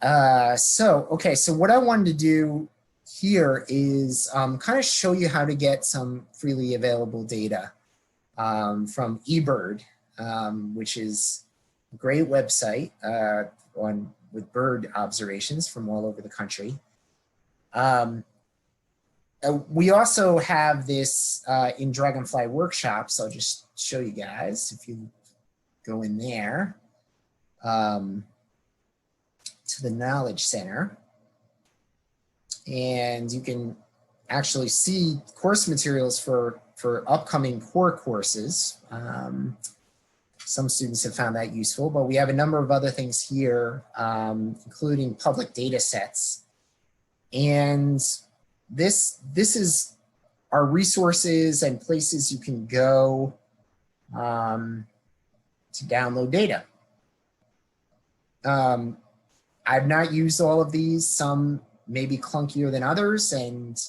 Okay, so what I wanted to do here is kind of show you how to get some freely available data from eBird, which is a great website with bird observations from all over the country. We also have this in Dragonfly workshops. I'll just show you guys if you go in there to the Knowledge Center. And you can actually see course materials for upcoming core courses. Some students have found that useful, but we have a number of other things here, including public data sets. And this is our resources and places you can go to download data. I've not used all of these. Some may be clunkier than others, and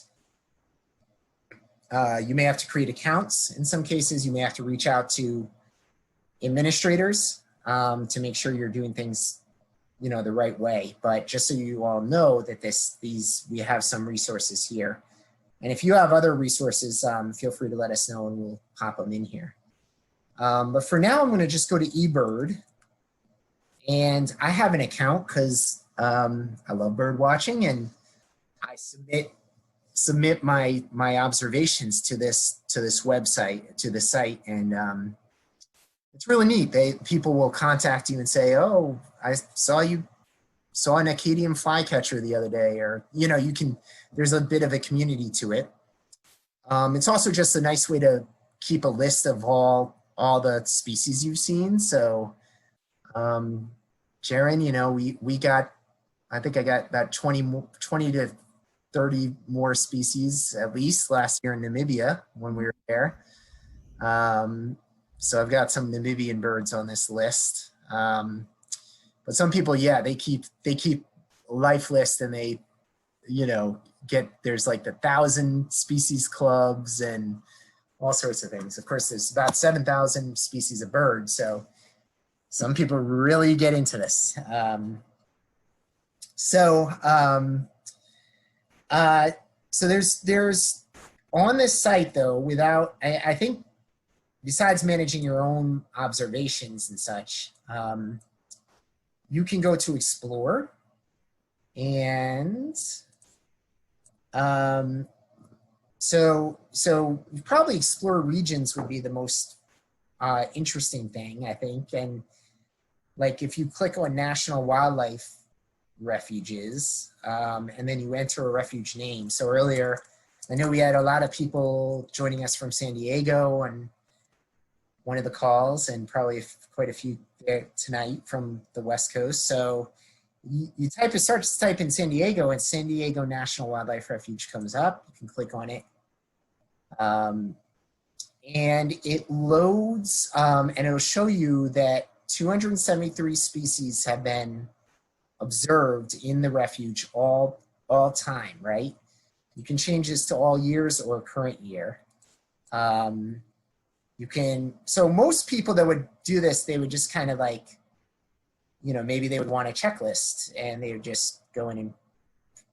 you may have to create accounts. In some cases, you may have to reach out to administrators to make sure you're doing things, the right way. But just so you all know that we have some resources here. And if you have other resources, feel free to let us know and we'll pop them in here. But for now, I'm going to just go to eBird. And I have an account because I love bird watching, and I submit my observations to this website, to the site, and it's really neat. People will contact you and say, "Oh, I saw an Acadian flycatcher the other day," or there's a bit of a community to it. It's also just a nice way to keep a list of all the species you've seen. So, Jaren, we got, I think I got about 20 to 30 more species at least last year in Namibia when we were there. So I've got some Namibian birds on this list. But some people, yeah, they keep life lists, and they, there's like the 1,000 species clubs and all sorts of things. Of course, there's about 7,000 species of birds. So some people really get into this. So there's on this site though, I think besides managing your own observations and such, you can go to Explore, and so probably Explore regions would be the most interesting thing, I think. And like if you click on National Wildlife Refuges, and then you enter a refuge name. So earlier, I know we had a lot of people joining us from San Diego on one of the calls, and probably quite a few there tonight from the West Coast. So you start to type in San Diego, and San Diego National Wildlife Refuge comes up. You can click on it. And it loads, and it'll show you that 273 species have been observed in the refuge all time, right? You can change this to all years or current year. So most people that would do this, they would just kind of like, maybe they would want a checklist, and they would just go in and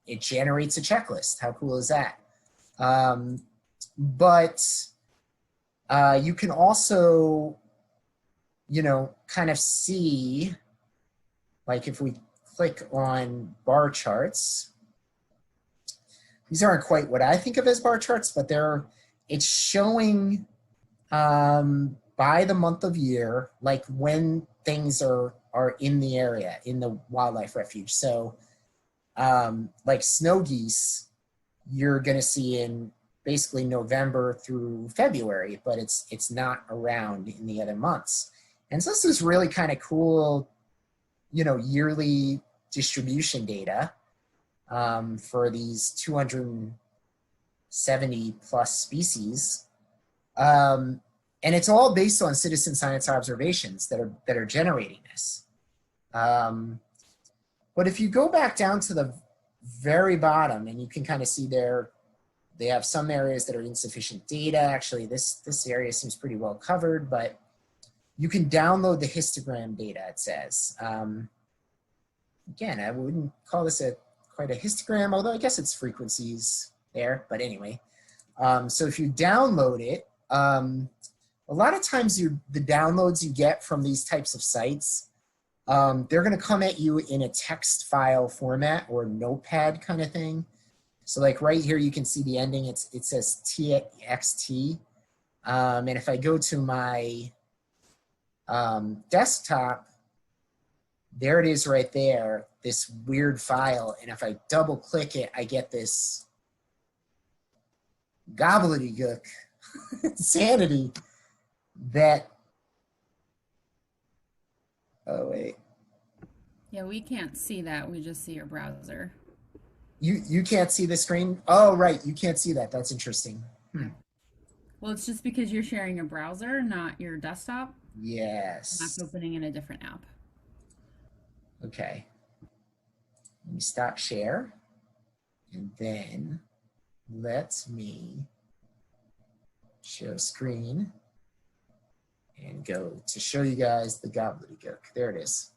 it generates a checklist. How cool is that? But you can also, kind of see, like if we click on bar charts, these aren't quite what I think of as bar charts, but it's showing by the month of year, like when things are in the area, in the wildlife refuge. So like snow geese, you're gonna see in basically November through February, but it's not around in the other months. And so this is really kind of cool, yearly distribution data for these 270 plus species. And it's all based on citizen science observations that are generating this. But if you go back down to the very bottom, and you can kind of see they have some areas that are insufficient data. Actually, this area seems pretty well covered, but you can download the histogram data, it says. again, I wouldn't call this quite a histogram, although I guess it's frequencies there, but anyway. So if you download it, a lot of times the downloads you get from these types of sites, they're going to come at you in a text file format or notepad kind of thing. So like right here, you can see the ending. It says TXT. And if I go to my desktop, there it is right there, this weird file. And if I double click it, I get this gobbledygook insanity that, oh wait. Yeah, we can't see that. We just see your browser. You can't see the screen? Oh, right. You can't see that. That's interesting. Well, it's just because you're sharing a browser, not your desktop. Yes. Not opening in a different app. Okay. Let me stop share. And then let me share screen and go to show you guys the gobbledygook. There it is.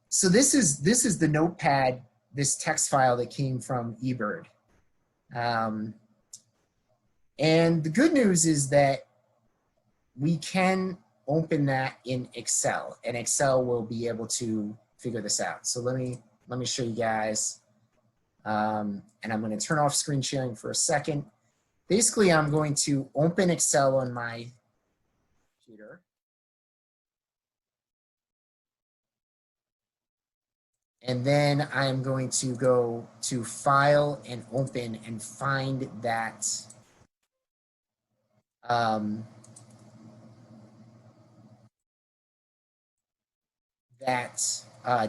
So this is the notepad, this text file that came from eBird. And the good news is that we can open that in Excel, and Excel will be able to figure this out. So let me show you guys. And I'm going to turn off screen sharing for a second. Basically, I'm going to open Excel on my computer. And then I'm going to go to File and Open and find that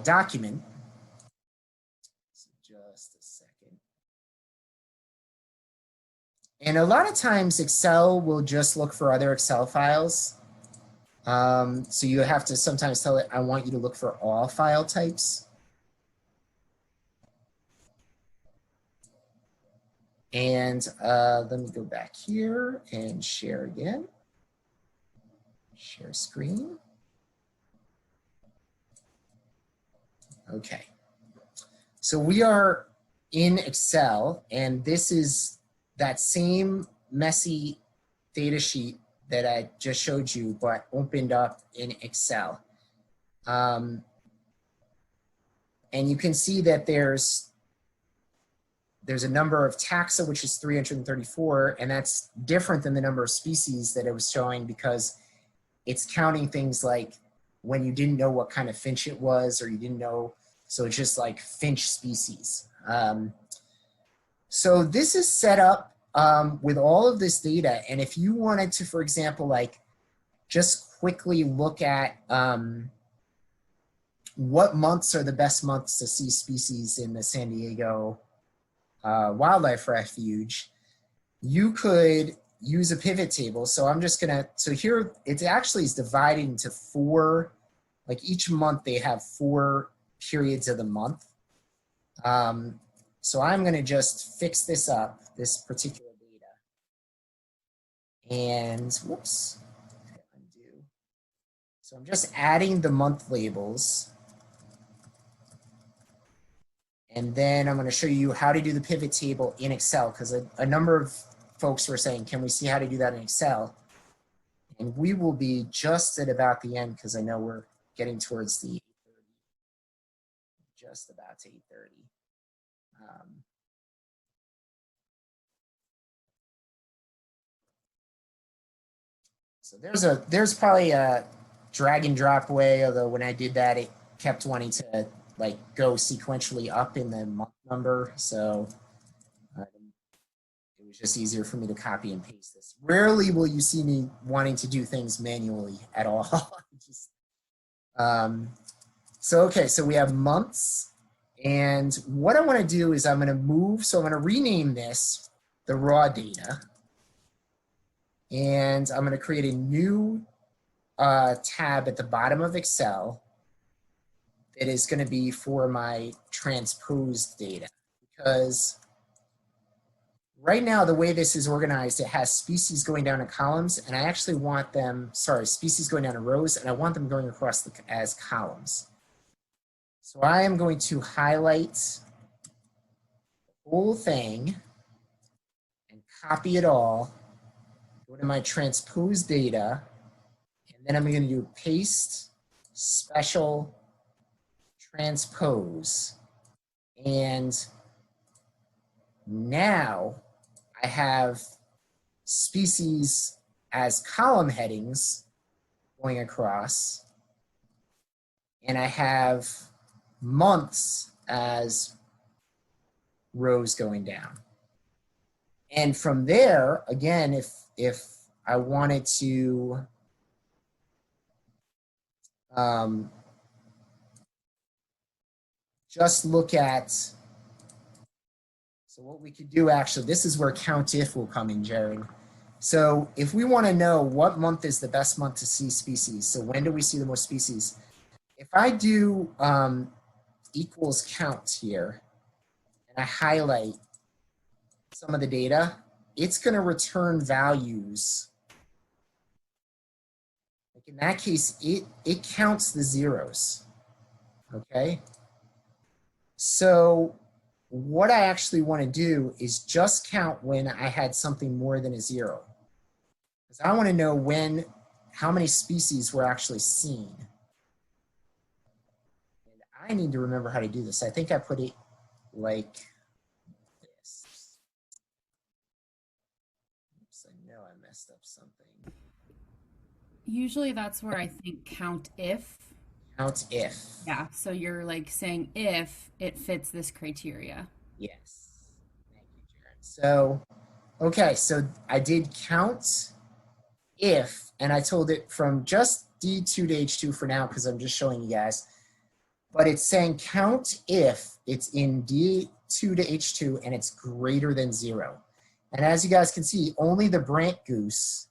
document. So just a second. And a lot of times Excel will just look for other Excel files. So you have to sometimes tell it, I want you to look for all file types. And let me go back here and share again. Share screen. Okay. So we are in Excel, and this is that same messy data sheet that I just showed you, but opened up in Excel. And you can see that there's a number of taxa, which is 334, and that's different than the number of species that it was showing because it's counting things like when you didn't know what kind of finch it was, or you didn't know, so it's just like finch species. So this is set up with all of this data, and if you wanted to, for example, like just quickly look at what months are the best months to see species in the San Diego Wildlife Refuge, you could use a pivot table. So I'm just gonna, so here it actually is divided into 4, like each month they have 4 periods of the month. So I'm gonna just fix this up, this particular data. And whoops, undo. So I'm just adding the month labels. And then I'm going to show you how to do the pivot table in Excel, because a number of folks were saying, can we see how to do that in Excel? And we will be just at about the end, because I know we're getting towards the 8:30, just about to 8:30. So there's probably a drag and drop way, although when I did that, it kept wanting to like go sequentially up in the month number. So it was just easier for me to copy and paste this. Rarely will you see me wanting to do things manually at all. Just, okay, so we have months. And what I want to do is I'm going to move, so I'm going to rename this the raw data. And I'm going to create a new tab at the bottom of Excel that is going to be for my transposed data, because right now the way this is organized, it has species going down in columns, and I actually want them, sorry, species going down in rows, and I want them going across as columns. So I am going to highlight the whole thing and copy it all, go to my transpose data, and then I'm going to do paste special transpose. And now I have species as column headings going across, and I have months as rows going down. And from there, again, if I wanted to just look at, so what we could do actually, this is where count if will come in, Jared. So if we want to know what month is the best month to see species, so when do we see the most species? If I do equals count here, and I highlight some of the data, it's going to return values. Like in that case, it counts the zeros. Okay. So what I actually want to do is just count when I had something more than a zero. Because I want to know how many species were actually seen. And I need to remember how to do this. I think I put it like this. Oops, I know I messed up something. Usually that's where I think count if. Count if. Yeah, so you're like saying if it fits this criteria. Yes. Thank you, Jared. So, okay, so I did count if, and I told it from just D2 to H2 for now because I'm just showing you guys, but it's saying count if it's in D2 to H2 and it's greater than 0. And as you guys can see, only the brant goose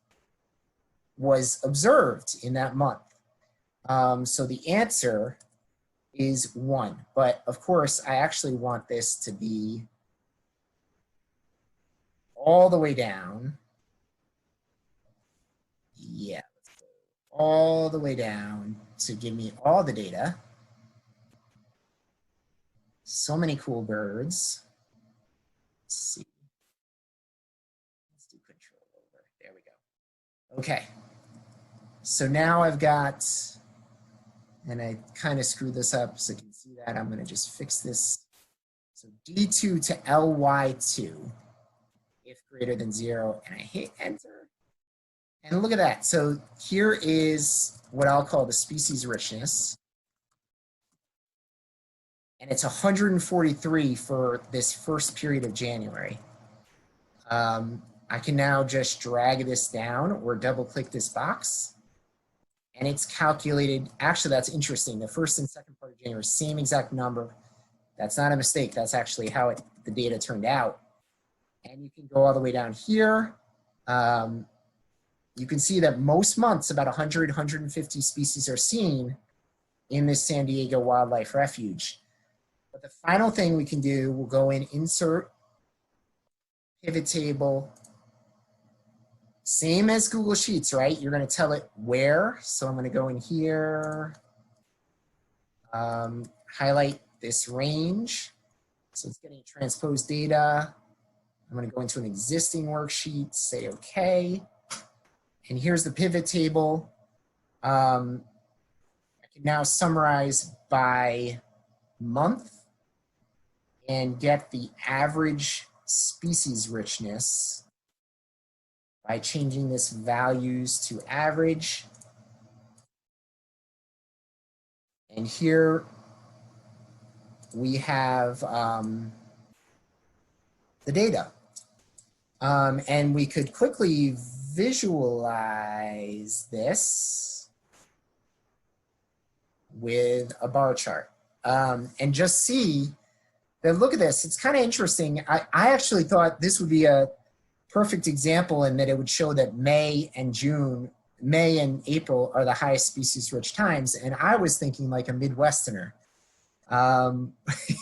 was observed in that month. So the answer is 1. But of course, I actually want this to be all the way down. Yeah, let's go all the way down to give me all the data. So many cool birds. Let's see. Let's do control over. There we go. Okay. So now I've got, and I kind of screwed this up so you can see that. I'm going to just fix this. So D2 to LY2, if greater than 0, and I hit enter. And look at that. So here is what I'll call the species richness. And it's 143 for this first period of January. I can now just drag this down or double click this box. And it's calculated. Actually, that's interesting. The first and second part of January, same exact number. That's not a mistake. That's actually how the data turned out. And you can go all the way down here. You can see that most months, about 100, 150 species are seen in this San Diego Wildlife Refuge. But the final thing we can do, we'll go in, insert, pivot table. Same as Google Sheets, right? You're going to tell it where. So I'm going to go in here, highlight this range. So it's getting transposed data. I'm going to go into an existing worksheet, say OK. And here's the pivot table. I can now summarize by month and get the average species richness by changing this values to average. And here we have the data. And we could quickly visualize this with a bar chart and just see that, look at this, it's kind of interesting. I actually thought this would be a perfect example in that it would show that May and April are the highest species rich times. And I was thinking like a Midwesterner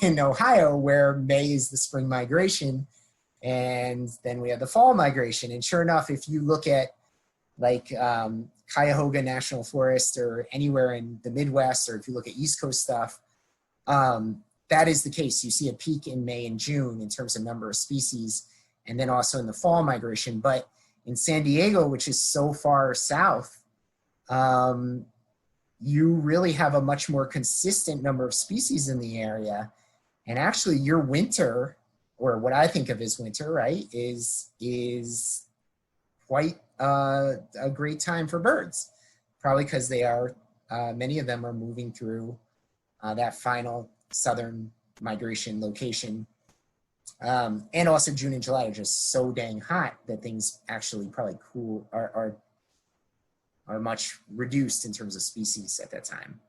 in Ohio, where May is the spring migration. And then we have the fall migration. And sure enough, if you look at like Cuyahoga National Forest or anywhere in the Midwest, or if you look at East Coast stuff, that is the case. You see a peak in May and June in terms of number of species, and then also in the fall migration. But in San Diego, which is so far south, you really have a much more consistent number of species in the area. And actually your winter, or what I think of as winter, right, is quite a great time for birds, probably because they are, many of them are moving through that final southern migration location. And also June and July are just so dang hot that things actually probably are much reduced in terms of species at that time.